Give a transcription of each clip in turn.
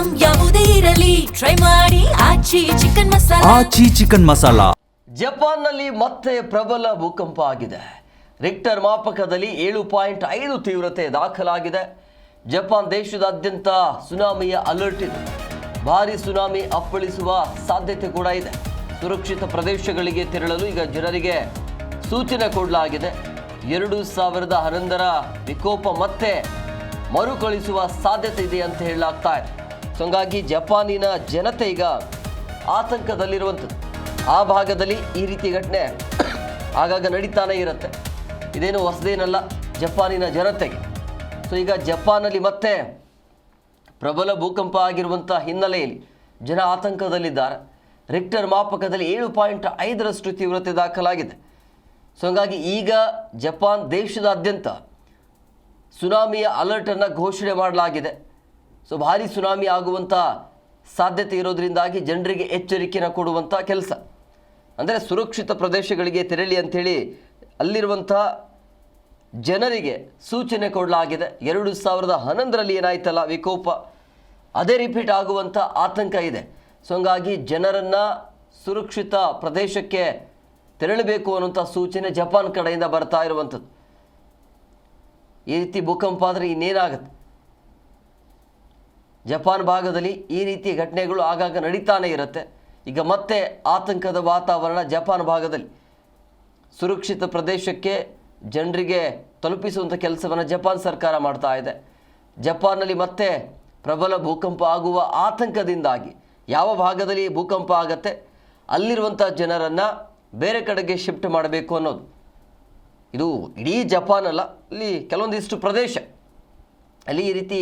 Item ಯಾವುದೇ ಇರಲಿ try ಮಾಡಿ ಆಚಿ ಚಿಕನ್ ಮಸಾಲಾ. ಜಪಾನ್ನಲ್ಲಿ ಮತ್ತೆ ಪ್ರಬಲ ಭೂಕಂಪ ಆಗಿದೆ. ರಿಕ್ಟರ್ ಮಾಪಕದಲ್ಲಿ 7.5 ತೀವ್ರತೆ ದಾಖಲಾಗಿದೆ. ಜಪಾನ್ ದೇಶದಾದ್ಯಂತ ಸುನಾಮಿಯ ಅಲರ್ಟ್ ಇದೆ. ಭಾರಿ ಸುನಾಮಿ ಅಪ್ಪಳಿಸುವ ಸಾಧ್ಯತೆ ಕೂಡ ಇದೆ. ಸುರಕ್ಷಿತ ಪ್ರದೇಶಗಳಿಗೆ ತೆರಳಲು ಈಗ ಜನರಿಗೆ ಸೂಚನೆ ಕೊಡಲಾಗಿದೆ. 2011ರ ವಿಕೋಪ ಮತ್ತೆ ಮರುಕಳಿಸುವ ಸಾಧ್ಯತೆ ಇದೆ ಅಂತ ಹೇಳಲಾಗ್ತಾ ಇದೆ. ಸೊ ಹಂಗಾಗಿ ಜಪಾನಿನ ಜನತೆ ಈಗ ಆತಂಕದಲ್ಲಿರುವಂಥದ್ದು. ಆ ಭಾಗದಲ್ಲಿ ಈ ರೀತಿ ಘಟನೆ ಆಗಾಗ ನಡೀತಾನೆ ಇರುತ್ತೆ. ಇದೇನು ಹೊಸದೇನಲ್ಲ ಜಪಾನಿನ ಜನತೆಗೆ. ಸೊ ಈಗ ಜಪಾನಲ್ಲಿ ಮತ್ತೆ ಪ್ರಬಲ ಭೂಕಂಪ ಆಗಿರುವಂಥ ಹಿನ್ನೆಲೆಯಲ್ಲಿ ಜನ ಆತಂಕದಲ್ಲಿದ್ದಾರೆ. ರಿಕ್ಟರ್ ಮಾಪಕದಲ್ಲಿ 7.5ರಷ್ಟು ತೀವ್ರತೆ ದಾಖಲಾಗಿದೆ. ಸೊ ಹಂಗಾಗಿ ಈಗ ಜಪಾನ್ ದೇಶದಾದ್ಯಂತ ಸುನಾಮಿಯ ಅಲರ್ಟನ್ನು ಘೋಷಣೆ ಮಾಡಲಾಗಿದೆ. ಸೊ ಭಾರಿ ಸುನಾಮಿ ಆಗುವಂಥ ಸಾಧ್ಯತೆ ಇರೋದರಿಂದಾಗಿ ಜನರಿಗೆ ಎಚ್ಚರಿಕೆಯನ್ನು ಕೊಡುವಂಥ ಕೆಲಸ, ಅಂದರೆ ಸುರಕ್ಷಿತ ಪ್ರದೇಶಗಳಿಗೆ ತೆರಳಿ ಅಂಥೇಳಿ ಅಲ್ಲಿರುವಂಥ ಜನರಿಗೆ ಸೂಚನೆ ಕೊಡಲಾಗಿದೆ. 2011ರಲ್ಲಿ ಏನಾಯ್ತಲ್ಲ ವಿಕೋಪ, ಅದೇ ರಿಪೀಟ್ ಆಗುವಂಥ ಆತಂಕ ಇದೆ. ಸೊ ಹಂಗಾಗಿ ಜನರನ್ನು ಸುರಕ್ಷಿತ ಪ್ರದೇಶಕ್ಕೆ ತೆರಳಬೇಕು ಅನ್ನುವಂಥ ಸೂಚನೆ ಜಪಾನ್ ಕಡೆಯಿಂದ ಬರ್ತಾ ಇರುವಂಥದ್ದು. ಈ ರೀತಿ ಭೂಕಂಪ ಆದರೆ ಇನ್ನೇನಾಗುತ್ತೆ? ಜಪಾನ್ ಭಾಗದಲ್ಲಿ ಈ ರೀತಿಯ ಘಟನೆಗಳು ಆಗಾಗ ನಡೀತಾನೆ ಇರುತ್ತೆ. ಈಗ ಮತ್ತೆ ಆತಂಕದ ವಾತಾವರಣ ಜಪಾನ್ ಭಾಗದಲ್ಲಿ. ಸುರಕ್ಷಿತ ಪ್ರದೇಶಕ್ಕೆ ಜನರಿಗೆ ತಲುಪಿಸುವಂಥ ಕೆಲಸವನ್ನು ಜಪಾನ್ ಸರ್ಕಾರ ಮಾಡ್ತಾ ಇದೆ. ಜಪಾನ್ನಲ್ಲಿ ಮತ್ತೆ ಪ್ರಬಲ ಭೂಕಂಪ ಆಗುವ ಆತಂಕದಿಂದಾಗಿ ಯಾವ ಭಾಗದಲ್ಲಿ ಭೂಕಂಪ ಆಗತ್ತೆ ಅಲ್ಲಿರುವಂಥ ಜನರನ್ನು ಬೇರೆ ಕಡೆಗೆ ಶಿಫ್ಟ್ ಮಾಡಬೇಕು ಅನ್ನೋದು. ಇದು ಇಡೀ ಜಪಾನ್ ಅಲ್ಲ, ಅಲ್ಲಿ ಕೆಲವೊಂದಿಷ್ಟು ಪ್ರದೇಶ ಅಲ್ಲಿ ಈ ರೀತಿ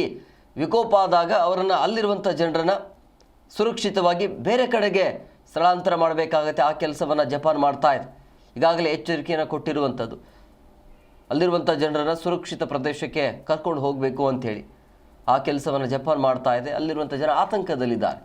ವಿಕೋಪ ಆದಾಗ ಅವರನ್ನು ಅಲ್ಲಿರುವಂಥ ಜನರನ್ನು ಸುರಕ್ಷಿತವಾಗಿ ಬೇರೆ ಕಡೆಗೆ ಸ್ಥಳಾಂತರ ಮಾಡಬೇಕಾಗತ್ತೆ. ಆ ಕೆಲಸವನ್ನು ಜಪಾನ್ ಮಾಡ್ತಾ ಇದೆ. ಈಗಾಗಲೇ ಎಚ್ಚರಿಕೆಯನ್ನು ಕೊಟ್ಟಿರುವಂಥದ್ದು, ಅಲ್ಲಿರುವಂಥ ಜನರನ್ನು ಸುರಕ್ಷಿತ ಪ್ರದೇಶಕ್ಕೆ ಕರ್ಕೊಂಡು ಹೋಗಬೇಕು ಅಂಥೇಳಿ ಆ ಕೆಲಸವನ್ನು ಜಪಾನ್ ಮಾಡ್ತಾ ಇದೆ. ಅಲ್ಲಿರುವಂಥ ಜನ ಆತಂಕದಲ್ಲಿದ್ದಾರೆ.